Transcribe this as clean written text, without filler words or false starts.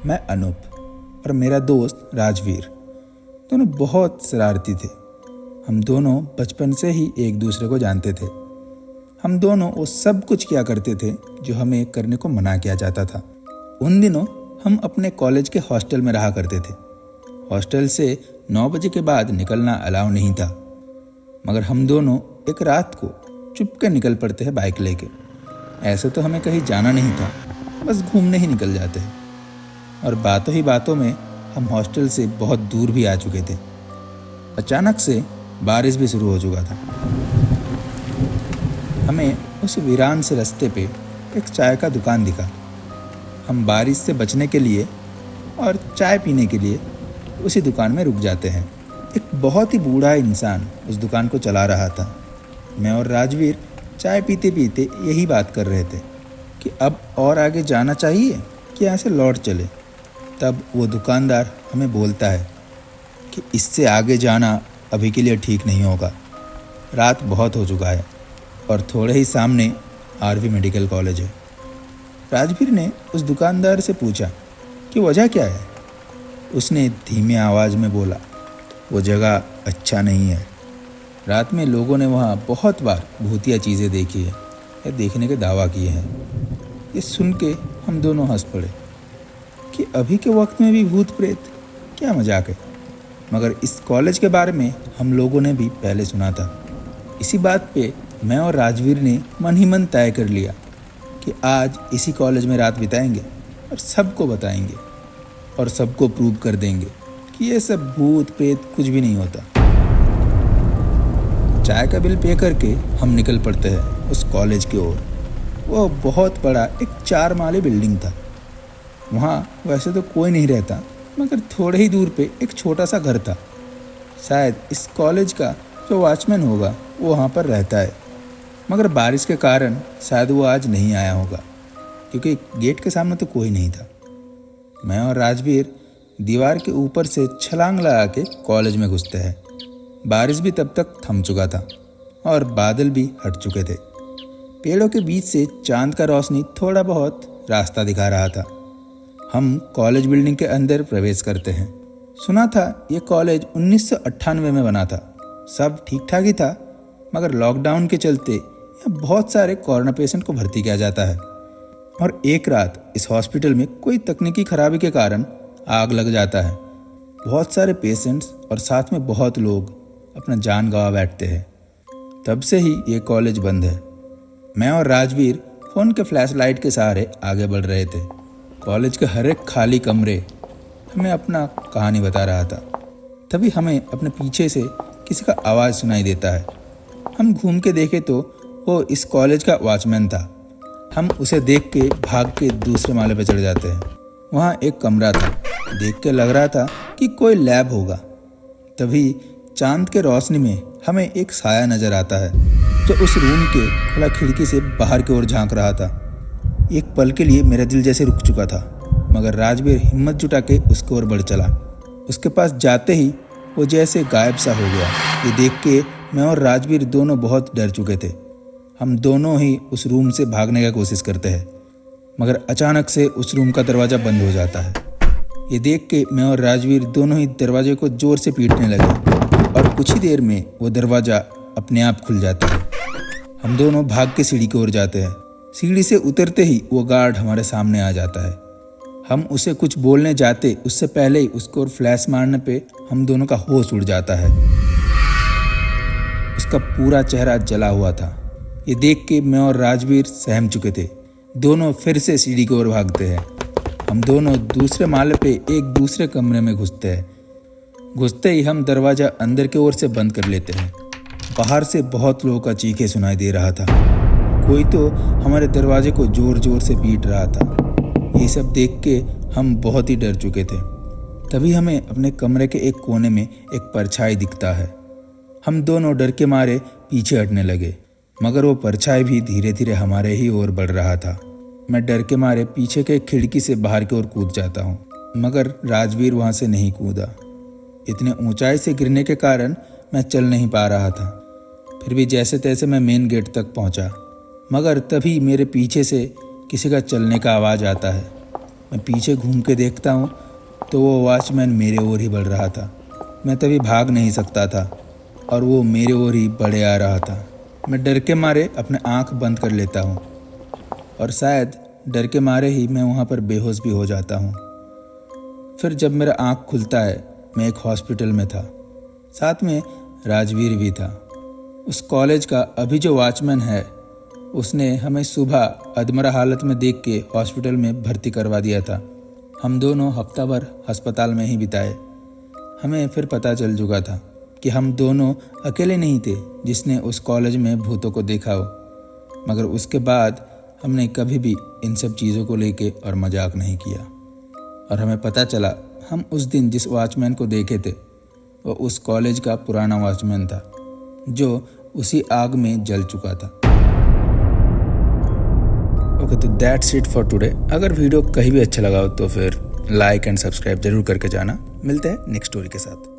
मैं अनूप और मेरा दोस्त राजवीर दोनों बहुत शरारती थे। हम दोनों बचपन से ही एक दूसरे को जानते थे। हम दोनों वो सब कुछ किया करते थे जो हमें करने को मना किया जाता था। उन दिनों हम अपने कॉलेज के हॉस्टल में रहा करते थे। हॉस्टल से 9 बजे के बाद निकलना अलाउ नहीं था, मगर हम दोनों एक रात को चुपके निकल पड़ते हैं बाइक लेके। ऐसे तो हमें कहीं जाना नहीं था, बस घूमने ही निकल जाते हैं। और बातों ही बातों में हम हॉस्टल से बहुत दूर भी आ चुके थे। अचानक से बारिश भी शुरू हो चुका था। हमें उस वीरान से रास्ते पे एक चाय का दुकान दिखा। हम बारिश से बचने के लिए और चाय पीने के लिए उसी दुकान में रुक जाते हैं। एक बहुत ही बूढ़ा इंसान उस दुकान को चला रहा था। मैं और राजवीर चाय पीते पीते यही बात कर रहे थे कि अब और आगे जाना चाहिए कि यहाँ से लौट चले। तब वो दुकानदार हमें बोलता है कि इससे आगे जाना अभी के लिए ठीक नहीं होगा। रात बहुत हो चुका है और थोड़े ही सामने आरवी मेडिकल कॉलेज है। राजवीर ने उस दुकानदार से पूछा कि वजह क्या है। उसने धीमी आवाज़ में बोला, वो जगह अच्छा नहीं है। रात में लोगों ने वहाँ बहुत बार भूतिया चीज़ें देखी है या देखने के दावा किए हैं। ये सुन के हम दोनों हंस पड़े कि अभी के वक्त में भी भूत प्रेत, क्या मजाक है। मगर इस कॉलेज के बारे में हम लोगों ने भी पहले सुना था। इसी बात पे मैं और राजवीर ने मन ही मन तय कर लिया कि आज इसी कॉलेज में रात बिताएंगे और सबको बताएंगे और सबको प्रूव कर देंगे कि ये सब भूत प्रेत कुछ भी नहीं होता। चाय का बिल पे करके हम निकल पड़ते हैं उस कॉलेज की ओर। वो बहुत बड़ा एक 4 माले बिल्डिंग था। वहाँ वैसे तो कोई नहीं रहता, मगर थोड़े ही दूर पे एक छोटा सा घर था। शायद इस कॉलेज का जो वॉचमैन होगा वो वहाँ पर रहता है, मगर बारिश के कारण शायद वो आज नहीं आया होगा, क्योंकि गेट के सामने तो कोई नहीं था। मैं और राजवीर दीवार के ऊपर से छलांग लगा के कॉलेज में घुसते हैं। बारिश भी तब तक थम चुका था और बादल भी हट चुके थे। पेड़ों के बीच से चांद का रोशनी थोड़ा बहुत रास्ता दिखा रहा था। हम कॉलेज बिल्डिंग के अंदर प्रवेश करते हैं। सुना था ये कॉलेज 1998 में बना था। सब ठीक ठाक ही था, मगर लॉकडाउन के चलते यहाँ बहुत सारे कोरोना पेशेंट को भर्ती किया जाता है। और एक रात इस हॉस्पिटल में कोई तकनीकी खराबी के कारण आग लग जाता है। बहुत सारे पेशेंट्स और साथ में बहुत लोग अपना जान गंवा बैठते हैं। तब से ही ये कॉलेज बंद है। मैं और राजवीर फ़ोन के फ्लैश लाइट के सहारे आगे बढ़ रहे थे। कॉलेज के हर एक खाली कमरे हमें अपना कहानी बता रहा था। तभी हमें अपने पीछे से किसी का आवाज़ सुनाई देता है। हम घूम के देखे तो वो इस कॉलेज का वॉचमैन था। हम उसे देख के भाग के दूसरे माले पर चढ़ जाते हैं। वहाँ एक कमरा था। देख के लग रहा था कि कोई लैब होगा। तभी चांद के रोशनी में हमें एक साया नज़र आता है जो उस रूम के खुला खिड़की से बाहर की ओर झांक रहा था। एक पल के लिए मेरा दिल जैसे रुक चुका था, मगर राजवीर हिम्मत जुटा के उसकी ओर बढ़ चला। उसके पास जाते ही वो जैसे गायब सा हो गया। ये देख के मैं और राजवीर दोनों बहुत डर चुके थे। हम दोनों ही उस रूम से भागने की कोशिश करते हैं, मगर अचानक से उस रूम का दरवाज़ा बंद हो जाता है। ये देख के मैं और राजवीर दोनों ही दरवाजे को ज़ोर से पीटने लगे और कुछ ही देर में वो दरवाज़ा अपने आप खुल जाता है। हम दोनों भाग के सीढ़ी की ओर जाते हैं। सीढ़ी से उतरते ही वो गार्ड हमारे सामने आ जाता है। हम उसे कुछ बोलने जाते उससे पहले ही उसको और फ्लैश मारने पे हम दोनों का होश उड़ जाता है। उसका पूरा चेहरा जला हुआ था। ये देख के मैं और राजवीर सहम चुके थे। दोनों फिर से सीढ़ी की ओर भागते हैं। हम दोनों दूसरे माले पे एक दूसरे कमरे में घुसते हैं। घुसते ही हम दरवाज़ा अंदर की ओर से बंद कर लेते हैं। बाहर से बहुत लोगों का चीखे सुनाई दे रहा था। कोई तो हमारे दरवाजे को जोर जोर से पीट रहा था। ये सब देख के हम बहुत ही डर चुके थे। तभी हमें अपने कमरे के एक कोने में एक परछाई दिखता है। हम दोनों डर के मारे पीछे हटने लगे, मगर वो परछाई भी धीरे धीरे हमारे ही ओर बढ़ रहा था। मैं डर के मारे पीछे के खिड़की से बाहर की ओर कूद जाता हूँ, मगर राजवीर वहाँ से नहीं कूदा। इतने ऊंचाई से गिरने के कारण मैं चल नहीं पा रहा था। फिर भी जैसे तैसे मैं मेन गेट तक पहुँचा, मगर तभी मेरे पीछे से किसी का चलने का आवाज़ आता है। मैं पीछे घूम के देखता हूँ तो वो वॉचमैन मेरे ओर ही बढ़ रहा था। मैं तभी भाग नहीं सकता था और वो मेरे ओर ही बढ़े आ रहा था। मैं डर के मारे अपने आँख बंद कर लेता हूँ और शायद डर के मारे ही मैं वहाँ पर बेहोश भी हो जाता हूँ। फिर जब मेरा आँख खुलता है मैं एक हॉस्पिटल में था, साथ में राजवीर भी था। उस कॉलेज का अभी जो वॉचमैन है उसने हमें सुबह अधमरा हालत में देख के हॉस्पिटल में भर्ती करवा दिया था। हम दोनों हफ्ता भर अस्पताल में ही बिताए। हमें फिर पता चल चुका था कि हम दोनों अकेले नहीं थे जिसने उस कॉलेज में भूतों को देखा हो, मगर उसके बाद हमने कभी भी इन सब चीज़ों को लेके और मजाक नहीं किया। और हमें पता चला हम उस दिन जिस वॉचमैन को देखे थे वो उस कॉलेज का पुराना वॉचमैन था जो उसी आग में जल चुका था। ओके, तो दैट्स इट फॉर टुडे। अगर वीडियो कहीं भी अच्छा लगा हो तो फिर लाइक एंड सब्सक्राइब जरूर करके जाना। मिलते हैं नेक्स्ट स्टोरी के साथ।